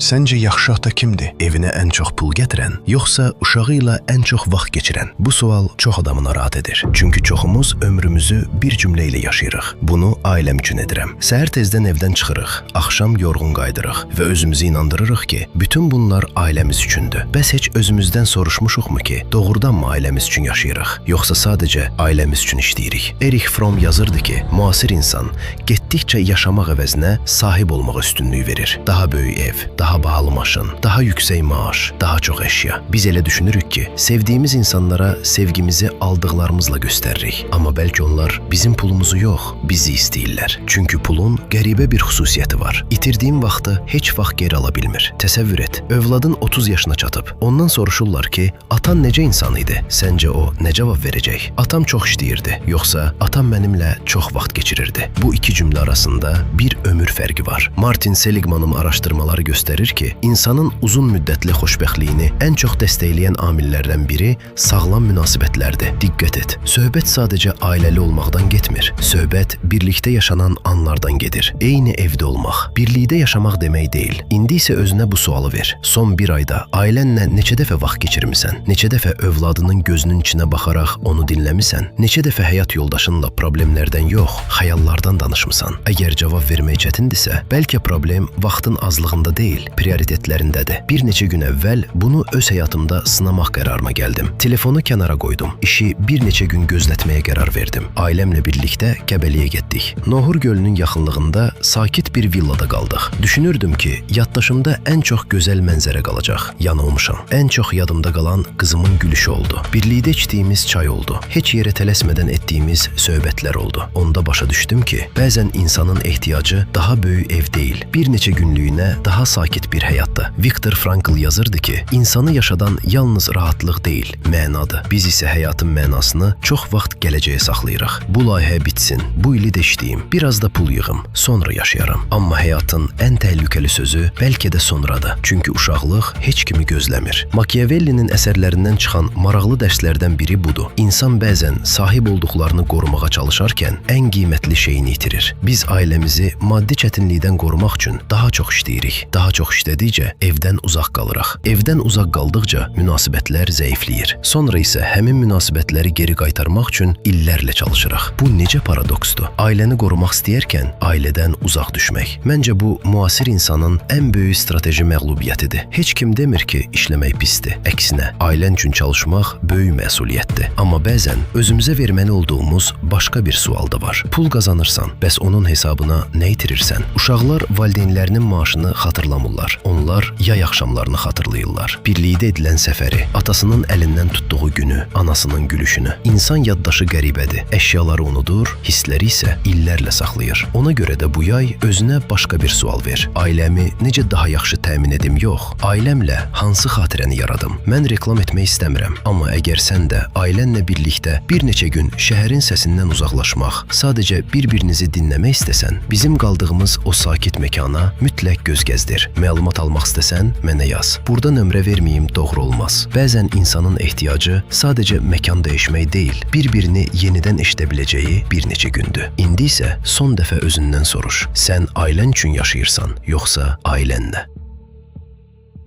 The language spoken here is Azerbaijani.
Səncə yaxşı ata kimdir? Evinə ən çox pul gətirən, yoxsa uşağı ilə ən çox vaxt keçirən? Bu sual çox adamı narahat edir. Çünki çoxumuz ömrümüzü bir cümlə ilə yaşayırıq. Bunu ailəm üçün edirəm. Səhər tezdən evdən çıxırıq, axşam yorğun qayıdırıq və özümüzü inandırırıq ki, bütün bunlar ailəmiz üçündür. Bəs heç özümüzdən soruşmuşuqmu ki, doğrudanmı ailəmiz üçün yaşayırıq, yoxsa sadəcə ailəmiz üçün işləyirik? Erich Fromm yazırdı ki, müasir insan getdikcə yaşamaq əvəzinə sahib olmağa üstünlük verir. Daha böyük ev, daha bahalı maşın, daha yüksək maaş, daha çox əşya. Biz elə düşünürük ki, sevdiyimiz insanlara sevgimizi aldıqlarımızla göstəririk. Amma bəlkə onlar bizim pulumuzu yox, bizi istəyirlər. Çünki pulun qəribə bir xüsusiyyəti var. İtirdiyin vaxtı heç vaxt geri ala bilmir. Təsəvvür et, övladın 30 yaşına çatıb. Ondan soruşurlar ki, atan necə insan idi? Səncə o nə cavab verəcək? Atam çox işləyirdi, yoxsa atam mənimlə çox vaxt keçirirdi? Bu iki cümlə arasında bir ömür fərqi var. Martin Seligman'ın araşdırmaları göstərir ki, insanın uzun müddətli xoşbəxtliyini ən çox dəstəkləyən amillərdən biri sağlam münasibətlərdir. Diqqət et, söhbət sadəcə ailəli olmaqdan getmir. Söhbət birlikdə yaşanan anlardan gedir. Eyni evdə olmaq, birlikdə yaşamaq demək deyil. İndi isə özünə bu sualı ver. Son bir ayda ailənlə neçə dəfə vaxt keçirmisən? Neçə dəfə övladının gözünün içinə baxaraq onu dinləmisən? Neçə dəfə həyat yoldaşınla problemlərdən yox, xəyallardan danışmısan? Əgər cavab vermək çətindirsə, bəlkə problem vaxtın azlığında deyil, prioritetlərindədir. Bir neçə gün əvvəl bunu öz həyatımda sınamaq qərarına gəldim. Telefonu kənara qoydum. İşi bir neçə gün gözlətməyə qərar verdim. Ailəmlə birlikdə Qəbəliyə getdik. Nohur gölünün yaxınlığında sakit bir villada qaldıq. Düşünürdüm ki, yaddaşımda ən çox gözəl mənzərə qalacaq. Yanılmışam. Ən çox yadımda qalan qızımın gülüşü oldu. Birlikdə içdiyimiz çay oldu. Heç yerə tələsmədən etdiyimiz söhbətlər oldu. Onda başa düşdüm ki, bəzən insanın ehtiyacı daha böyük ev deyil, bir neçə günlüyünə daha sakit bir həyatdır. Viktor Frankl yazırdı ki, insanı yaşadan yalnız rahatlıq deyil, mənadır. Biz isə həyatın mənasını çox vaxt gələcəyə saxlayırıq. Bu layihə bitsin, bu ili də işləyim, biraz da pul yığım, sonra yaşayaram. Amma həyatın ən təhlükəli sözü bəlkə də sonradır. Çünki uşaqlıq heç kimi gözləmir. Machiavelli'nin əsərlərindən çıxan maraqlı dərslərdən biri budur. İnsan bəzən sahib olduqlarını qorumağa çalışarkən ən qiymətli şeyini itirir. Biz ailəmizi maddi çətinlikdən qorumaq üçün daha çox işləyirik. Daha çox işlədikcə evdən uzaq qalırıq. Evdən uzaq qaldıqca münasibətlər zəifləyir. Sonra isə həmin münasibətləri geri qaytarmaq üçün illərlə çalışırıq. Bu necə paradoksdur? Ailəni qorumaq istəyərkən ailədən uzaq düşmək. Məncə bu müasir insanın ən böyük strateji məğlubiyyətidir. Heç kim demir ki, işləmək pisdir. Əksinə, ailən üçün çalışmaq böyük məsuliyyətdir. Amma bəzən özümüzə verməli olduğumuz başqa bir sual da var. Pul qazanırsan, bəs onun hesabına nə itirirsən? Uşaqlar valideynlərinin maaşını xatırlamırlar. Onlar yay axşamlarını xatırlayırlar. Birlikdə edilən səfəri, atasının əlindən tutduğu günü, anasının gülüşünü. İnsan yaddaşı qəribədir. Əşyaları unudur, hissləri isə illərlə saxlayır. Ona görə də bu yay özünə başqa bir sual ver. Ailəmi necə daha yaxşı təmin edim yox, ailəmlə hansı xatirəni yaradım? Mən reklam etmək istəmirəm. Amma əgər sən də ailənlə birlikdə bir neçə gün şəhərin səsindən uzaqlaşmaq, sadəcə bir-birinizi dinləmək istəsən, bizim qaldığımız o sakit məkana mütləq göz gəzdir. Məlumat almaq istəsən, mənə yaz. Burada nömrə verməyim doğru olmaz. Bəzən insanın ehtiyacı sadəcə məkan dəyişmək deyil, bir-birini yenidən eşidə biləcəyi bir neçə gündür. İndi isə son dəfə özündən soruş. Sən ailən üçün yaşayırsan, yoxsa ailənlə?